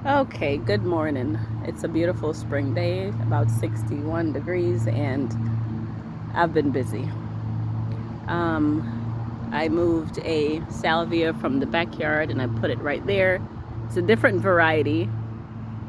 Okay, good morning. It's a beautiful spring day, about 61 degrees, and I've been busy. I moved a salvia from the backyard and I put it right there. It's a different variety,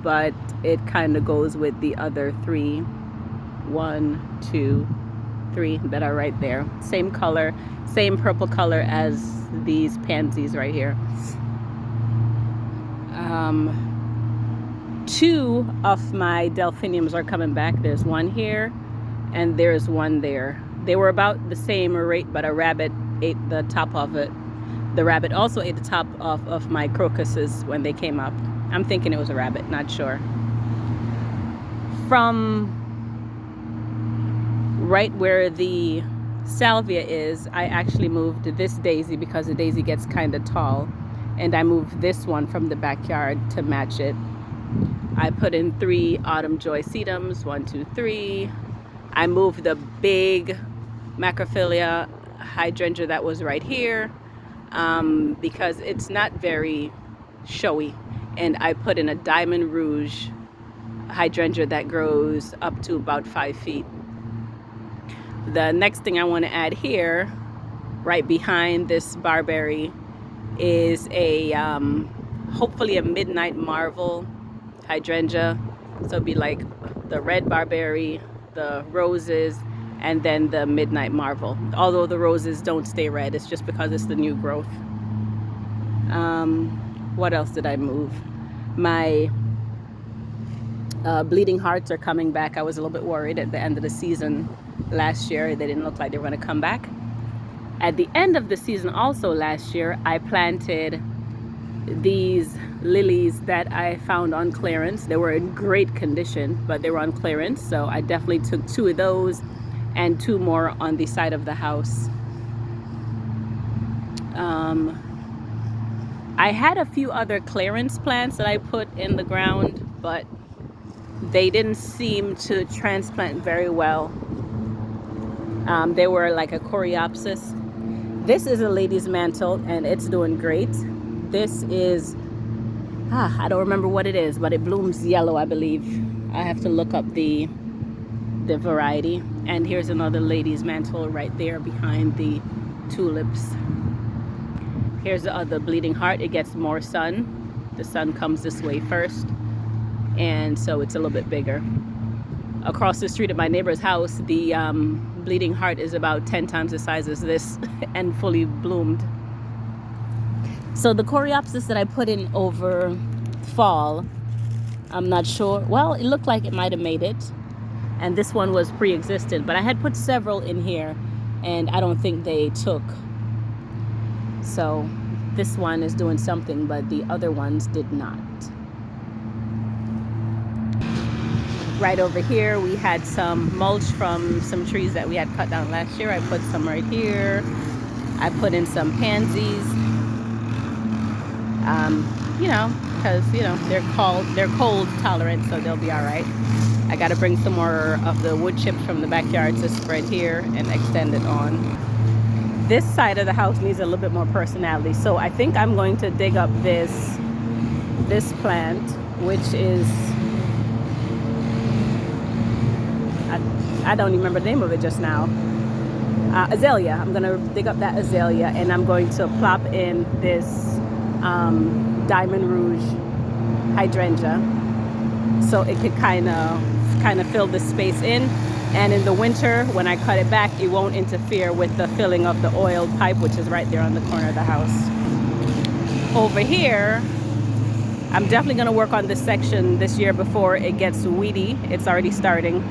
but it kind of goes with the other three, one, two, three that are right there. Same color, same purple color as these pansies right here. Two of my delphiniums are coming back. There's one here and there's one there. They were about the same rate, but a rabbit ate the top of it. The rabbit also ate the top off of my crocuses when they came up. I'm thinking it was a rabbit, not sure. From right where the salvia is, I actually moved this daisy because the daisy gets kind of tall, and I moved this one from the backyard to match it. I put in 3 autumn joy sedums, 1, 2, 3. I moved the big macrophylla hydrangea that was right here because it's not very showy, and I put in a diamond rouge hydrangea that grows up to about 5 feet. The next thing I want to add here, right behind this barberry, is a hopefully a midnight marvel hydrangea. So it'd be like the red barberry, the roses, and then the midnight marvel. Although the roses don't stay red, it's just because it's the new growth. What else did I move? My bleeding hearts are coming back. I was a little bit worried at the end of the season last year. They didn't look like they were going to come back. At the end of the season also last year, I planted these lilies that I found on clearance. They were in great condition, but they were on clearance. So I definitely took 2 of those and 2 more on the side of the house. I had a few other clearance plants that I put in the ground, but they didn't seem to transplant very well. They were like a coreopsis. This is a lady's mantle and it's doing great. This is, I don't remember what it is, but it blooms yellow, I believe. I have to look up the variety. And here's another lady's mantle right there behind the tulips. Here's the other bleeding heart. It gets more sun. The sun comes this way first, and so it's a little bit bigger. Across the street at my neighbor's house, the bleeding heart is about 10 times the size as this and fully bloomed. So the coreopsis that I put in over fall, I'm not sure. Well, it looked like it might have made it. And this one was pre-existent, but I had put several in here and I don't think they took. So this one is doing something, but the other ones did not. Right over here, we had some mulch from some trees that we had cut down last year. I put some right here. I put in some pansies. Because they're cold tolerant, so they'll be all right. I got to bring some more of the wood chips from the backyard to spread here and extend it on. This side of the house needs a little bit more personality, so I think I'm going to dig up this plant, which is, I don't even remember the name of it just now. Azalea. I'm going to dig up that azalea and I'm going to plop in this diamond rouge hydrangea so it could kind of fill the space in, and in the winter when I cut it back, it won't interfere with the filling of the oiled pipe, which is right there on the corner of the house. Over here, I'm definitely going to work on this section this year before it gets weedy. It's already starting.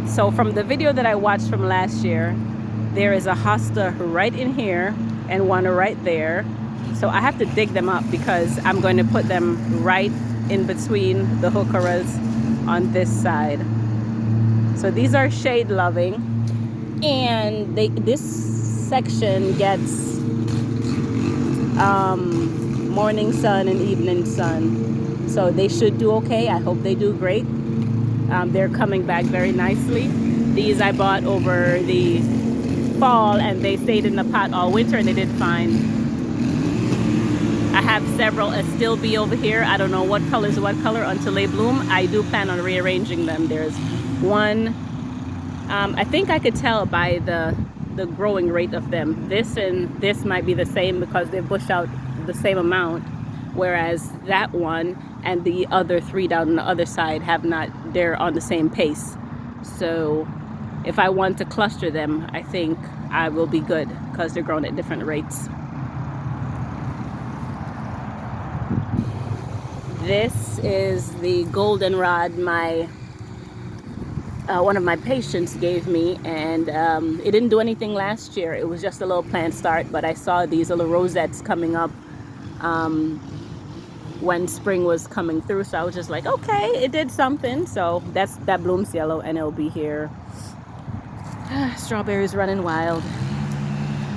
So from the video that I watched from last year, there is a hosta right in here and one right there. So I have to dig them up because I'm going to put them right in between the heucheras on this side. So these are shade loving, and this section gets morning sun and evening sun. So they should do okay. I hope they do great. They're coming back very nicely. These I bought over the fall and they stayed in the pot all winter and they did fine. I have several Astilbe over here. I don't know what color is what color until they bloom. I do plan on rearranging them. There's one, I think I could tell by the growing rate of them. This and this might be the same because they bush out the same amount, whereas that one and the other three down on the other side have not, they're on the same pace. So if I want to cluster them, I think I will be good because they're growing at different rates. This is the goldenrod my one of my patients gave me, and it didn't do anything last year. It was just a little plant start, but I saw these little rosettes coming up when spring was coming through, so I was just like, okay, it did something. So that blooms yellow, and it'll be here. Strawberries running wild.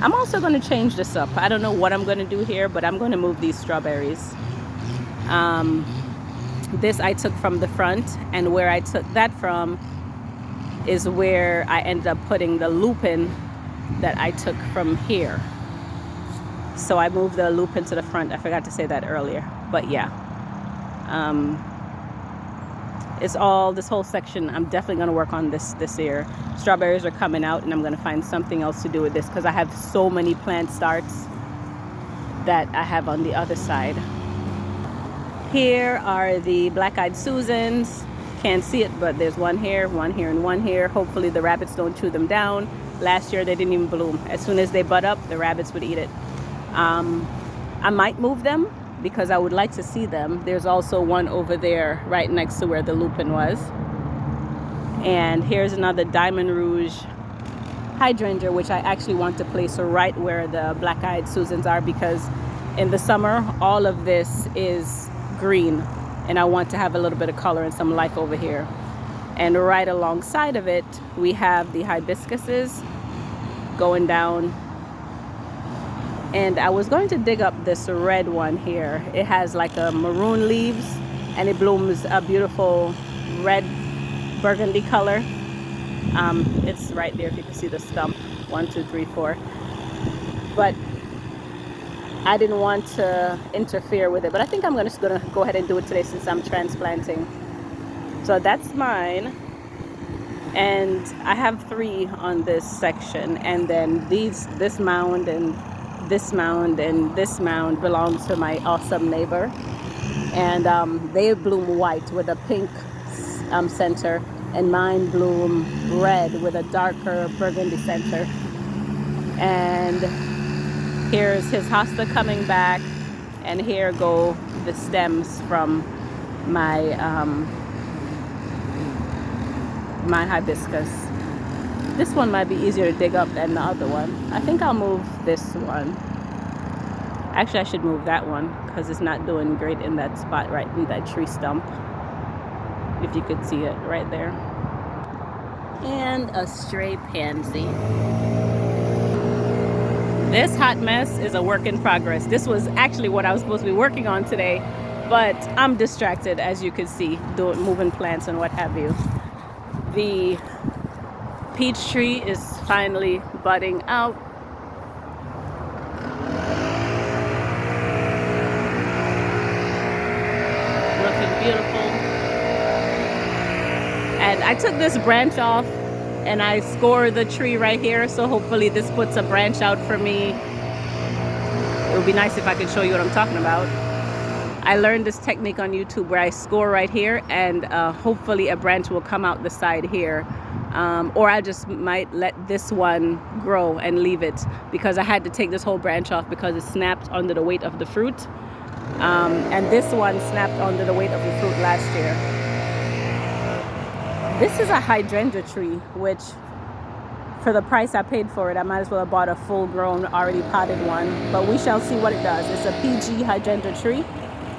I'm also going to change this up. I don't know what I'm going to do here, but I'm going to move these strawberries. This I took from the front, and where I took that from is where I ended up putting the lupin that I took from here. So I moved the lupin to the front. I forgot to say that earlier, but yeah. It's all, this whole section, I'm definitely going to work on this year. Strawberries are coming out, and I'm going to find something else to do with this because I have so many plant starts that I have on the other side. Here are the black-eyed Susans. Can't see it, but there's one here, and one here. Hopefully the rabbits don't chew them down. Last year they didn't even bloom. As soon as they bud up, the rabbits would eat it. I might move them because I would like to see them. There's also one over there right next to where the lupin was. And here's another Diamond Rouge hydrangea, which I actually want to place right where the black-eyed Susans are, because in the summer all of this is green, and I want to have a little bit of color and some life over here. And right alongside of it, we have the hibiscuses going down. And I was going to dig up this red one here. It has like a maroon leaves, and it blooms a beautiful red burgundy color. It's right there if you can see the stump. 1, 2, 3, 4. But I didn't want to interfere with it, but I think I'm just gonna go ahead and do it today since I'm transplanting. So that's mine, and I have 3 on this section, and then this mound and this mound and this mound belongs to my awesome neighbor, and they bloom white with a pink center, and mine bloom red with a darker burgundy center. And here's his hosta coming back, and here go the stems from my my hibiscus. This one might be easier to dig up than the other one. I think I'll move this one. Actually, I should move that one because it's not doing great in that spot right in that tree stump. If you could see it right there. And a stray pansy. This hot mess is a work in progress. This was actually what I was supposed to be working on today, but I'm distracted, as you can see, moving plants and what have you. The peach tree is finally budding out. Looking beautiful. And I took this branch off and I scored the tree right here, so hopefully this puts a branch out for me. It would be nice if I could show you what I'm talking about. I learned this technique on YouTube where I score right here, and hopefully a branch will come out the side here. Or I just might let this one grow and leave it, because I had to take this whole branch off because it snapped under the weight of the fruit. And this one snapped under the weight of the fruit last year. This is a hydrangea tree, which for the price I paid for it, I might as well have bought a full-grown, already potted one. But we shall see what it does. It's a PG hydrangea tree,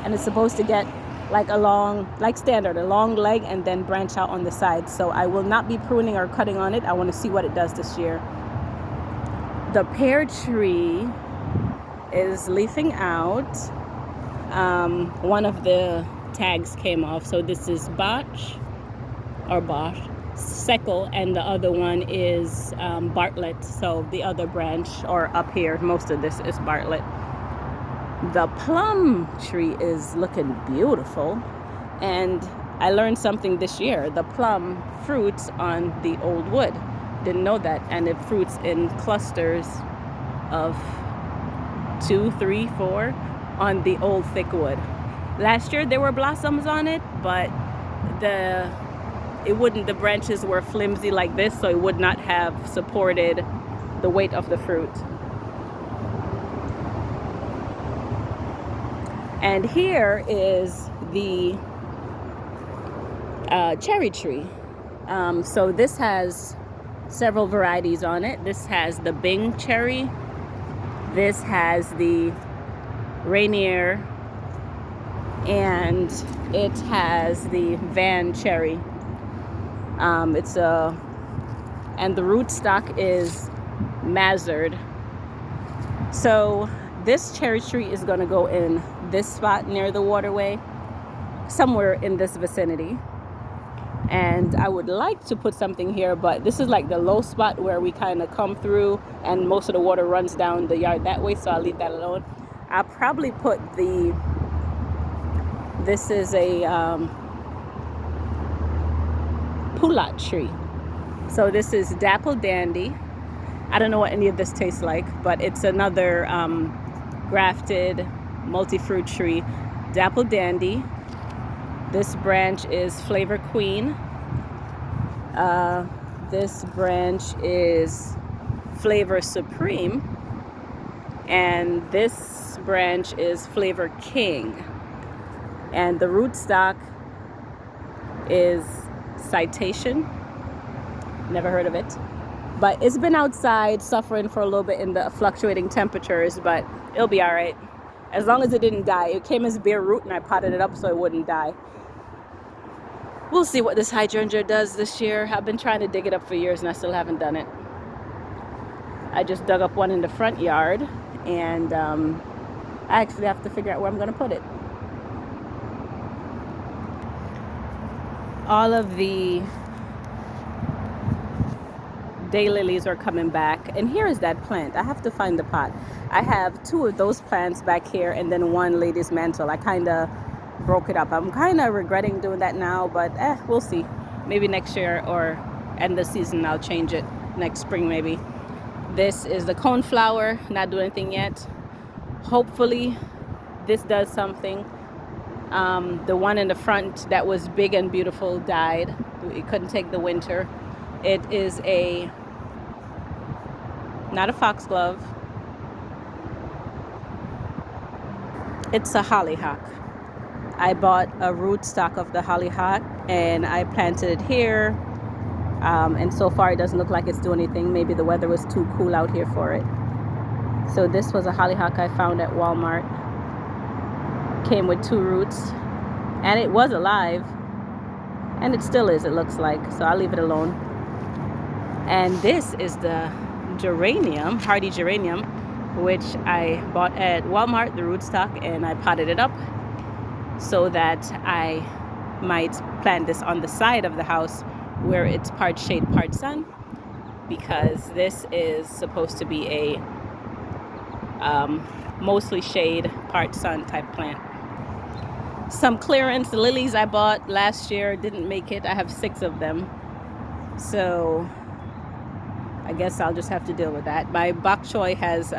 and it's supposed to get like a long, like standard, a long leg and then branch out on the side. So I will not be pruning or cutting on it. I want to see what it does this year. The pear tree is leafing out. One of the tags came off. So this is Bosch, Seckel, and the other one is Bartlett. So the other branch, or up here, most of this is Bartlett. The plum tree is looking beautiful. And I learned something this year. The plum fruits on the old wood. Didn't know that. And it fruits in clusters of 2, 3, 4 on the old thick wood. Last year there were blossoms on it, but the branches were flimsy like this, so it would not have supported the weight of the fruit. And here is the cherry tree. So this has several varieties on it. This has the Bing cherry. This has the Rainier, and it has the Van cherry. And the rootstock is Mazard. So this cherry tree is going to go in this spot near the waterway, somewhere in this vicinity. And I would like to put something here, but this is like the low spot where we kind of come through and most of the water runs down the yard that way, so I'll leave that alone. I'll probably put this is a pulat tree. So this is Dapple Dandy. I don't know what any of this tastes like, but it's another grafted multi-fruit tree. Dapple Dandy. This branch is Flavor Queen. This branch is Flavor Supreme. And this branch is Flavor King. And the rootstock is Citation. Never heard of it. But it's been outside suffering for a little bit in the fluctuating temperatures, but it'll be all right. As long as it didn't die. It came as bare root and I potted it up so it wouldn't die. We'll see what this hydrangea does this year. I've been trying to dig it up for years and I still haven't done it. I just dug up one in the front yard, and I actually have to figure out where I'm going to put it. All of the daylilies are coming back, and here is that plant. I have to find the pot. I have 2 of those plants back here and then 1 lady's mantle. I kind of broke it up. I'm kind of regretting doing that now, but we'll see. Maybe next year or end the season I'll change it. Next spring maybe. This is the coneflower. Not doing anything yet. Hopefully this does something. The one in the front that was big and beautiful died. It couldn't take the winter. It is not a foxglove. It's a hollyhock. I bought a rootstock of the hollyhock and I planted it here. And so far it doesn't look like it's doing anything. Maybe the weather was too cool out here for it. So this was a hollyhock I found at Walmart. Came with 2 roots. And it was alive. And it still is, it looks like. So I'll leave it alone. And this is the geranium, hardy geranium, which I bought at Walmart, the rootstock, and I potted it up so that I might plant this on the side of the house where it's part shade, part sun, because this is supposed to be a mostly shade, part sun type plant. Some clearance lilies I bought last year didn't make it. I have 6 of them. So I guess I'll just have to deal with that. My bok choy has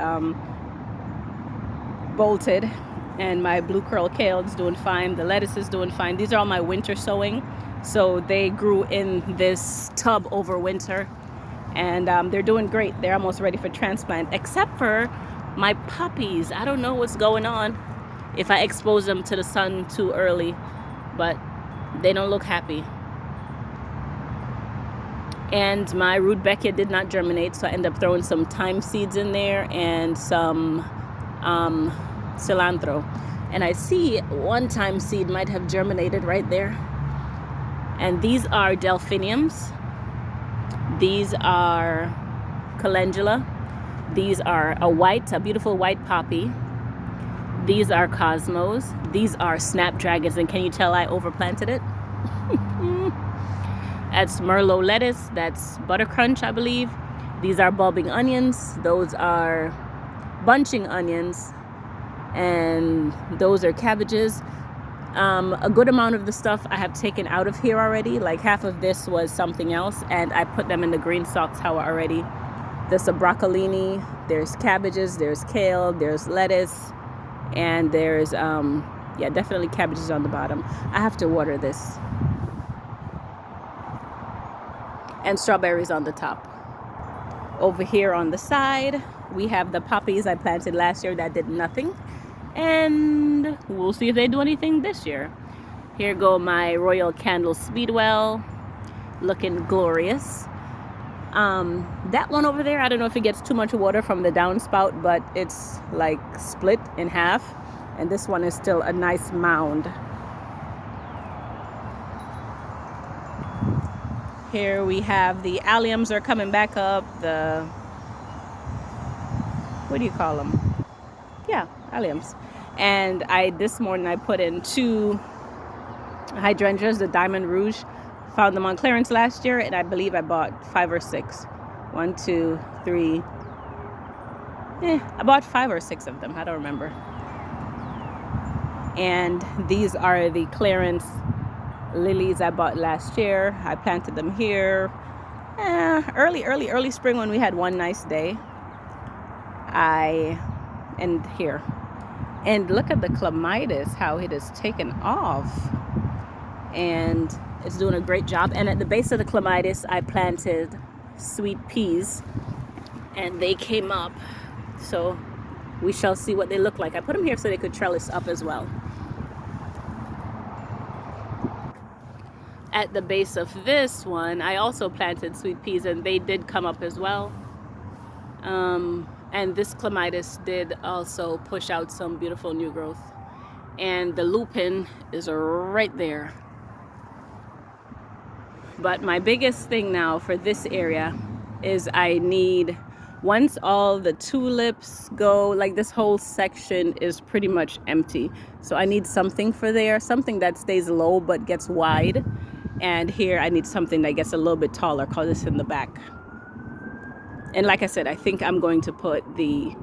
bolted, and my blue curl kale is doing fine. The lettuce is doing fine. These are all my winter sowing. So they grew in this tub over winter, and they're doing great. They're almost ready for transplant, except for my puppies. I don't know what's going on if I expose them to the sun too early, but they don't look happy. And my rudbeckia did not germinate, so I ended up throwing some thyme seeds in there and some cilantro. And I see 1 thyme seed might have germinated right there. And these are delphiniums. These are calendula. These are a beautiful white poppy. These are cosmos. These are snapdragons. And can you tell I overplanted it? That's Merlot lettuce. That's buttercrunch, I believe. These are bulbing onions. Those are bunching onions. and those are cabbages. A good amount of the stuff I have taken out of here already. Like half of this was something else, and I put them in the green stalk tower already. There's a broccolini, there's cabbages, there's kale, there's lettuce, and there's yeah, definitely cabbages on the bottom. I have to water this. And strawberries on the top. Over here on the side, we have the poppies I planted last year that did nothing. And we'll see if they do anything this year. Here go my Royal Candle Speedwell, looking glorious. That one over there, I don't know if it gets too much water from the downspout, but it's like split in half. And this one is still a nice mound. Here we have the alliums are coming back up. The, what do you call them? Yeah, alliums. And this morning I put in 2 hydrangeas, the Diamond Rouge. Found them on clearance last year, and I believe I bought 5 or 6. 1, 2, 3. I bought 5 or 6 of them. I don't remember. And these are the clearance lilies I bought last year. I planted them here early spring when we had one nice day. And here. And look at the clematis, how it has taken off. And it's doing a great job. And at the base of the clematis, I planted sweet peas, and they came up. So we shall see what they look like. I put them here so they could trellis up as well. At the base of this one, I also planted sweet peas, and they did come up as well. And this clematis did also push out some beautiful new growth. And the lupin is right there. But my biggest thing now for this area is I need, once all the tulips go, like this whole section is pretty much empty. So I need something for there, something that stays low but gets wide. And here I need something that gets a little bit taller because it's in the back. And like I said, I think I'm going to put the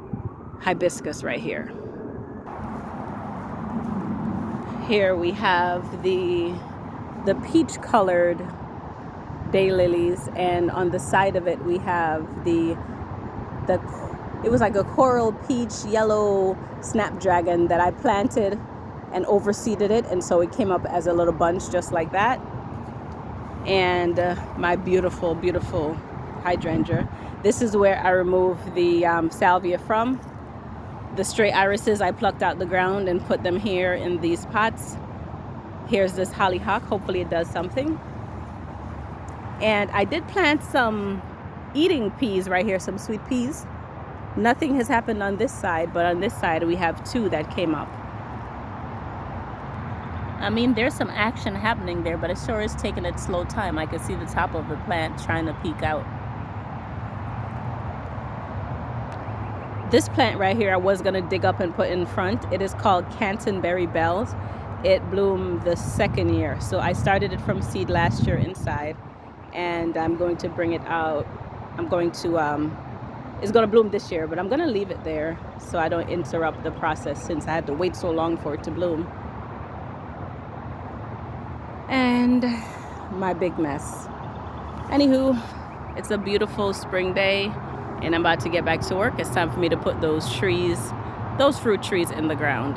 hibiscus right here. Here we have the peach colored daylilies, and on the side of it we have it was like a coral peach yellow snapdragon that I planted and overseeded it, and so it came up as a little bunch just like that. And my beautiful hydrangea. This is where I removed the salvia from. The stray irises I plucked out the ground and put them here in these pots. Here's this hollyhock. Hopefully it does something. And I did plant some eating peas right here, some sweet peas. Nothing has happened on this side, but on this side we have 2 that came up. I mean, there's some action happening there, but it sure is taking its slow time. I can see the top of the plant trying to peek out. This plant right here I was going to dig up and put in front. It is called Canterbury Bells. It bloomed the 2nd year. So I started it from seed last year inside, and I'm going to bring it out. I'm going to, it's going to bloom this year, but I'm going to leave it there so I don't interrupt the process since I had to wait so long for it to bloom. And my big mess. Anywho, it's a beautiful spring day, and I'm about to get back to work. It's time for me to put those fruit trees in the ground.